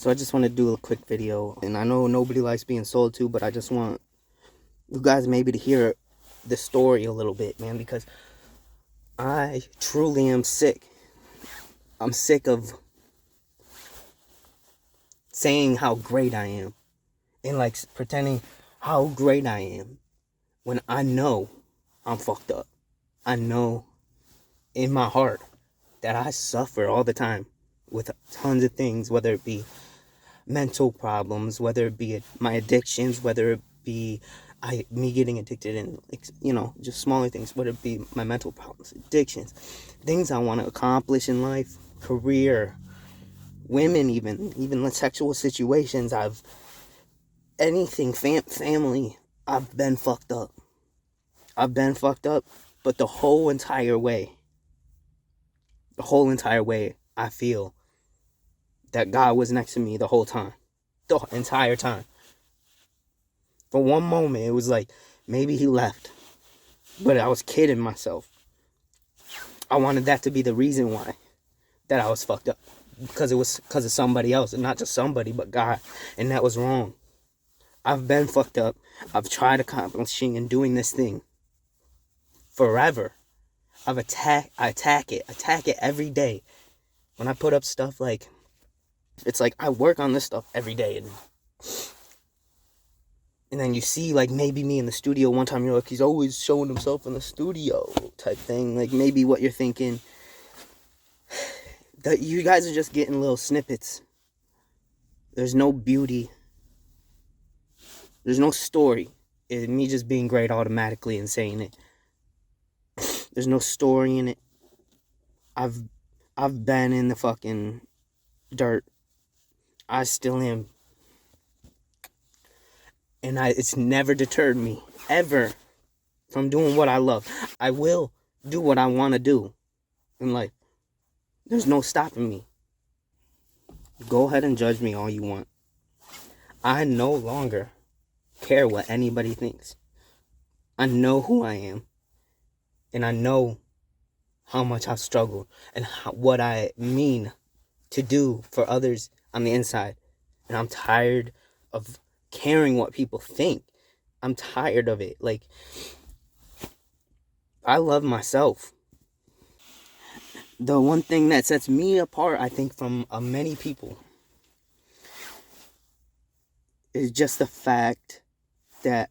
So I just want to do a quick video, and I know nobody likes being sold to, but I just want you guys maybe to hear the story a little bit, man, because I truly am sick. I'm sick of saying how great I am and like pretending how great I am when I know I'm fucked up. I know in my heart that I suffer all the time with tons of things, whether it be mental problems, whether it be my addictions, whether it be me getting addicted and, just smaller things, whether it be my mental problems, addictions, things I want to accomplish in life, career, women, even sexual situations. Family, I've been fucked up. But the whole entire way, I feel that God was next to me the whole time. The entire time. For one moment, it was like, maybe he left. But I was kidding myself. I wanted that to be the reason why that I was fucked up. Because it was because of somebody else. And not just somebody, but God. And that was wrong. I've been fucked up. I've tried accomplishing and doing this thing forever. I attack it every day. When I put up stuff like, it's like I work on this stuff every day. And then you see, like, maybe me in the studio one time, you're like, he's always showing himself in the studio type thing. Like, maybe what you're thinking, that you guys are just getting little snippets. There's no beauty. There's no story in me just being great automatically and saying it. There's no story in it. I've been in the fucking dirt. I still am. And it's never deterred me, ever, from doing what I love. I will do what I want to do in life. There's no stopping me. Go ahead and judge me all you want. I no longer care what anybody thinks. I know who I am. And I know how much I've struggled and what I mean to do for others on the inside. And I'm tired of caring what people think. I'm tired of it. Like, I love myself. The one thing that sets me apart, I think, from many people is just the fact that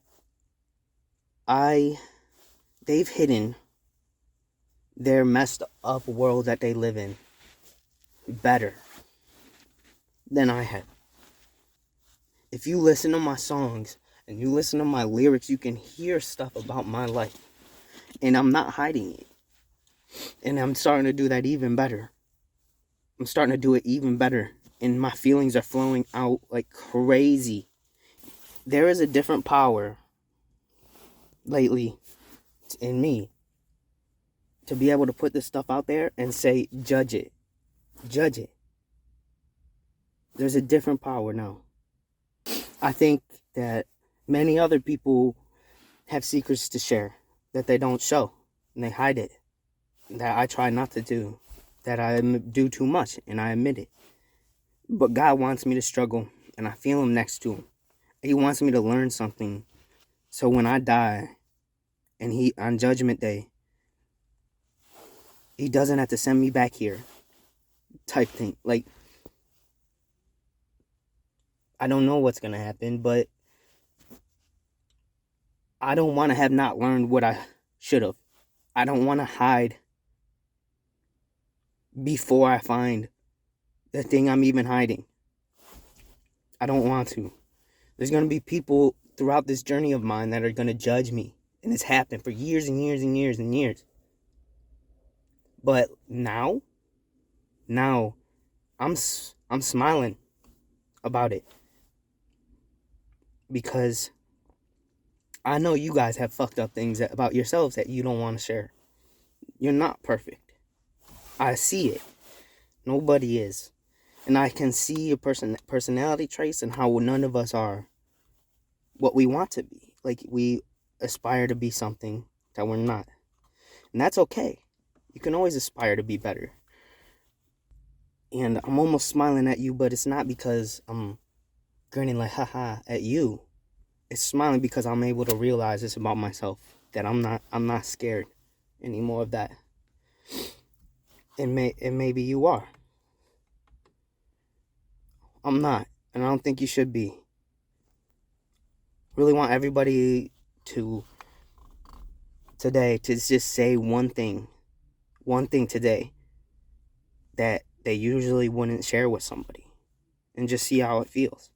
they've hidden their messed up world that they live in better than I have. If you listen to my songs and you listen to my lyrics, you can hear stuff about my life. And I'm not hiding it. And I'm starting to do that even better. I'm starting to do it even better. And my feelings are flowing out like crazy. There is a different power lately in me to be able to put this stuff out there and say, judge it. Judge it. There's a different power now. I think that many other people have secrets to share that they don't show, and they hide it. That I try not to do. That I do too much, and I admit it. But God wants me to struggle, and I feel him next to him. He wants me to learn something, so when I die, and on Judgment Day, he doesn't have to send me back here, type thing. Like, I don't know what's going to happen, but I don't want to have not learned what I should have. I don't want to hide before I find the thing I'm even hiding. I don't want to. There's going to be people throughout this journey of mine that are going to judge me. And it's happened for years and years and years and years. But now, I'm smiling about it. Because I know you guys have fucked up things about yourselves that you don't want to share. You're not perfect. I see it. Nobody is. And I can see your personality traits and how none of us are what we want to be. Like, we aspire to be something that we're not. And that's okay. You can always aspire to be better. And I'm almost smiling at you, but it's not because I'm grinning like haha at you. It's smiling because I'm able to realize this about myself, that I'm not scared anymore of that. And maybe you are. I'm not, and I don't think you should be. Really want everybody to today to just say one thing today that they usually wouldn't share with somebody, and just see how it feels.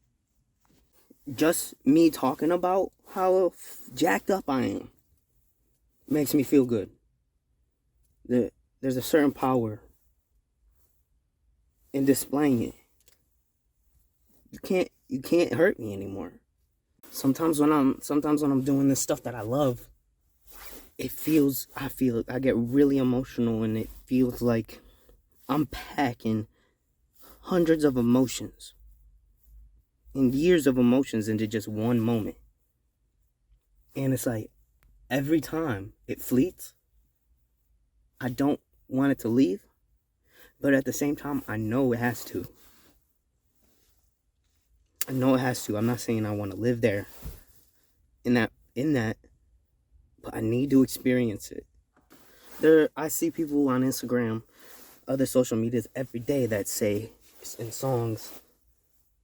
Just me talking about how jacked up I am makes me feel good. There's a certain power in displaying it. You can't hurt me anymore. Sometimes when I'm doing this stuff that I love, I get really emotional, and it feels like I'm packing hundreds of emotions and years of emotions into just one moment. And it's like every time it fleets, I don't want it to leave, but at the same time, I know it has to. I'm not saying I want to live there in that, but I need to experience it. I see people on Instagram, other social medias every day that say in songs,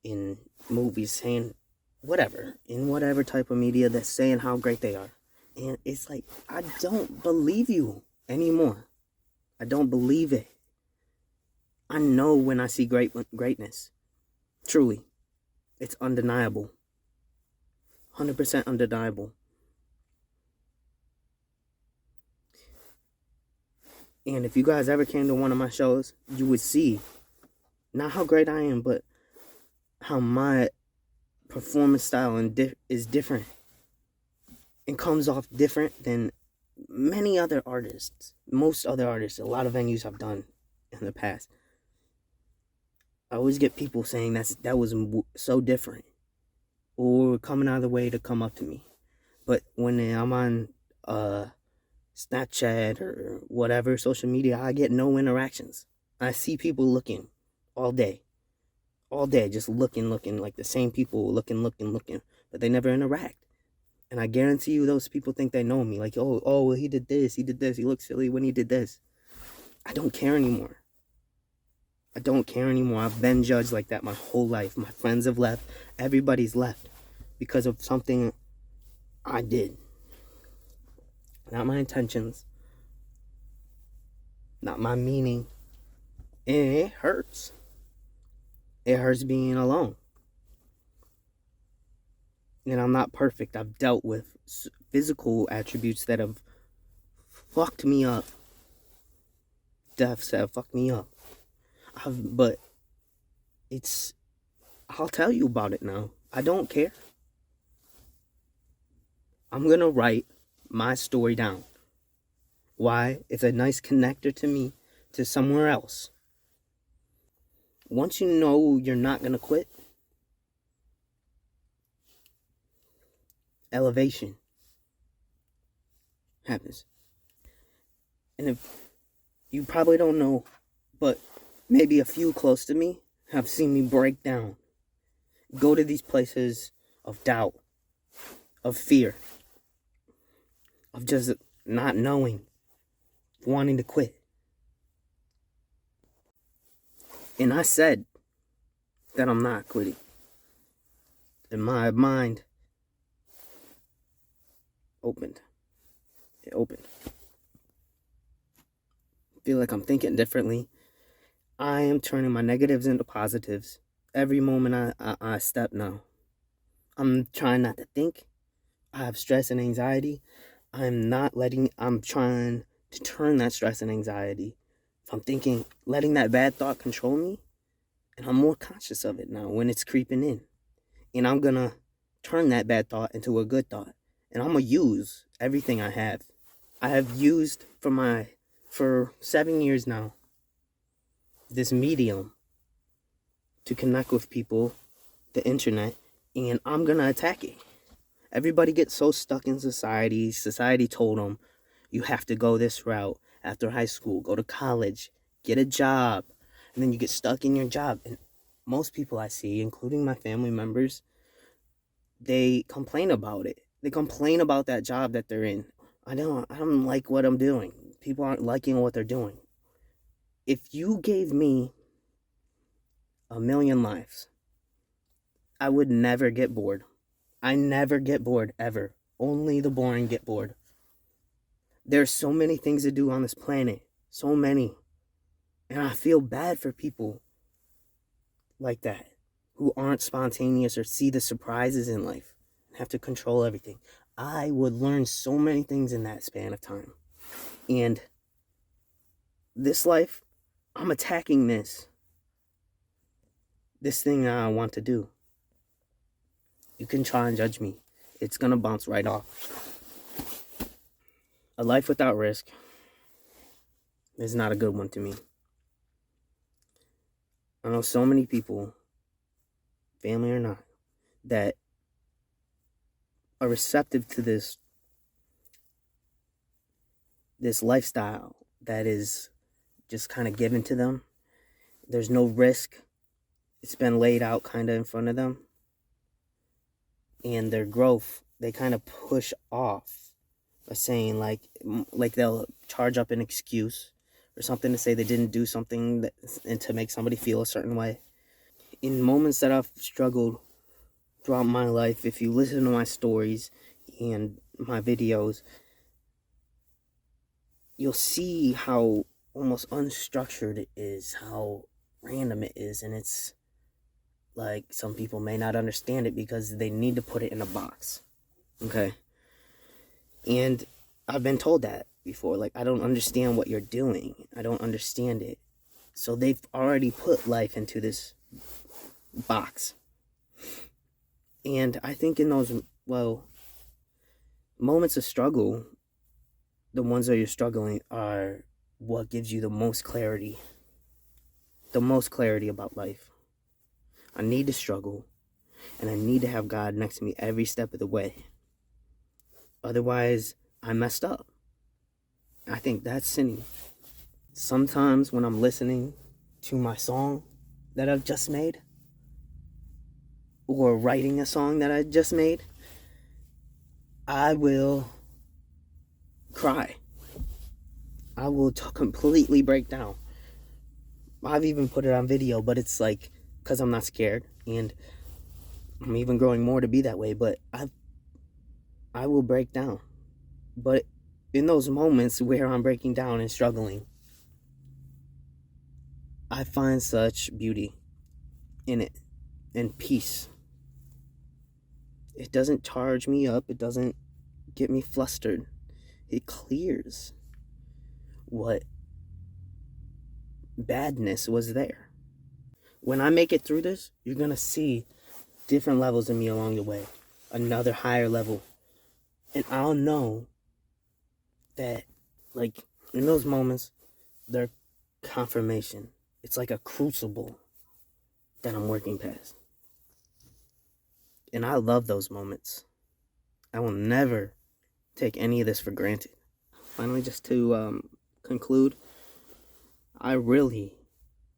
in movies, saying whatever, in whatever type of media, that's saying how great they are. And it's like, I don't believe you anymore. I don't believe it. I know when I see greatness. Truly. It's undeniable. 100% undeniable. And if you guys ever came to one of my shows, you would see not how great I am, but how my performance style is different. And comes off different than many other artists. Most other artists, a lot of venues I've done in the past. I always get people saying that was so different, or coming out of the way to come up to me. But when I'm on Snapchat or whatever social media, I get no interactions. I see people looking all day, just looking like the same people, looking, but they never interact. And I guarantee you, those people think they know me. Like, oh, well, he did this, he looked silly when he did this. I don't care anymore. I've been judged like that my whole life. My friends have left. Everybody's left because of something I did. Not my intentions. Not my meaning. And it hurts. It hurts being alone. And I'm not perfect. I've dealt with physical attributes that have fucked me up. Deaths that have fucked me up. But I'll tell you about it now. I don't care. I'm going to write my story down. Why? It's a nice connector to me, to somewhere else. Once you know you're not going to quit, elevation happens. And if you probably don't know, but maybe a few close to me have seen me break down, go to these places of doubt, of fear, of just not knowing, wanting to quit. And I said that I'm not quitting. And my mind opened. It opened. I feel like I'm thinking differently. I am turning my negatives into positives every moment I step now. I'm trying not to think. I have stress and anxiety. I'm trying to turn that stress and anxiety. If I'm thinking, letting that bad thought control me, and I'm more conscious of it now when it's creeping in. And I'm gonna turn that bad thought into a good thought. And I'm gonna use everything I have. I have used for 7 years now, this medium to connect with people, the internet, and I'm gonna attack it. Everybody gets so stuck in society. Society told them, you have to go this route after high school, go to college, get a job, and then you get stuck in your job. And most people I see, including my family members, they complain about it. They complain about that job that they're in. I don't like what I'm doing. People aren't liking what they're doing. If you gave me 1,000,000 lives, I would never get bored. I never get bored, ever. Only the boring get bored. There's so many things to do on this planet. So many. And I feel bad for people like that, who aren't spontaneous or see the surprises in life and have to control everything. I would learn so many things in that span of time. And this life, I'm attacking this thing that I want to do. You can try and judge me. It's going to bounce right off. A life without risk is not a good one to me. I know so many people, family or not, that are receptive to this lifestyle that is just kind of given to them. There's no risk. It's been laid out kind of in front of them. And their growth, they kind of push off by saying like they'll charge up an excuse or something to say they didn't do something and to make somebody feel a certain way. In moments that I've struggled throughout my life, if you listen to my stories and my videos, you'll see how almost unstructured it is, how random it is, and it's like some people may not understand it because they need to put it in a box. Okay? And I've been told that before, like, I don't understand what you're doing. I don't understand it. So they've already put life into this box. And I think in those, moments of struggle, the ones that you're struggling are what gives you the most clarity about life. I need to struggle, and I need to have God next to me every step of the way. Otherwise, I messed up. I think that's sinning. Sometimes when I'm listening to my song that I've just made, or writing a song that I just made, I will cry. I will completely break down. I've even put it on video, but it's like, because I'm not scared, and I'm even growing more to be that way, but I will break down. But in those moments where I'm breaking down and struggling, I find such beauty in it and peace. It doesn't charge me up. It doesn't get me flustered. It clears what badness was there. When I make it through this, you're going to see different levels of me along the way. Another higher level. And I'll know that, like, in those moments, they're confirmation. It's like a crucible that I'm working past. And I love those moments. I will never take any of this for granted. Finally, just to conclude, I really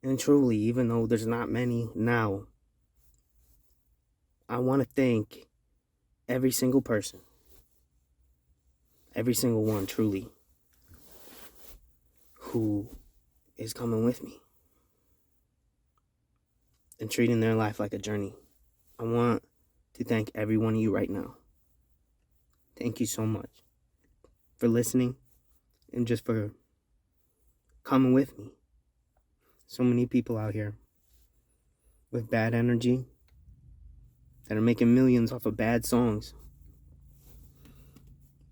and truly, even though there's not many now, I want to thank every single person. Every single one, truly, who is coming with me and treating their life like a journey. I want to thank every one of you right now. Thank you so much for listening and just for coming with me. So many people out here with bad energy that are making millions off of bad songs.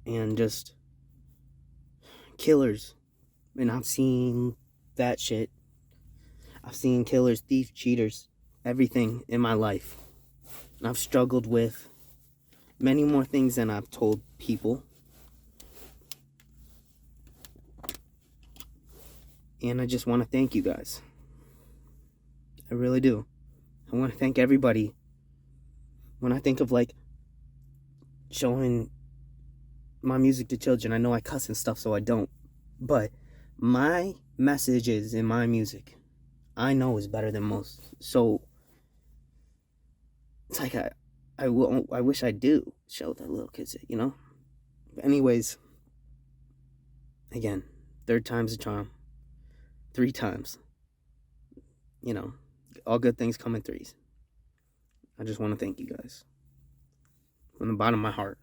And just killers. And I've seen that shit. I've seen killers, thieves, cheaters, everything in my life. And I've struggled with many more things than I've told people. And I just want to thank you guys. I really do. I want to thank everybody. When I think of, like, showing my music to children, I know I cuss and stuff, so I don't. But my message is in my music. I know is better than most. So it's like I wish I do show the little kids it, you know? But anyways, again, third time's a charm. 3 times. You know, all good things come in threes. I just want to thank you guys from the bottom of my heart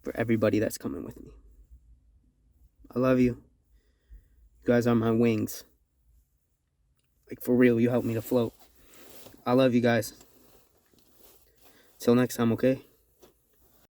for everybody that's coming with me. I love you. You guys are my wings. Like, for real, you help me to float. I love you guys. Till next time, okay?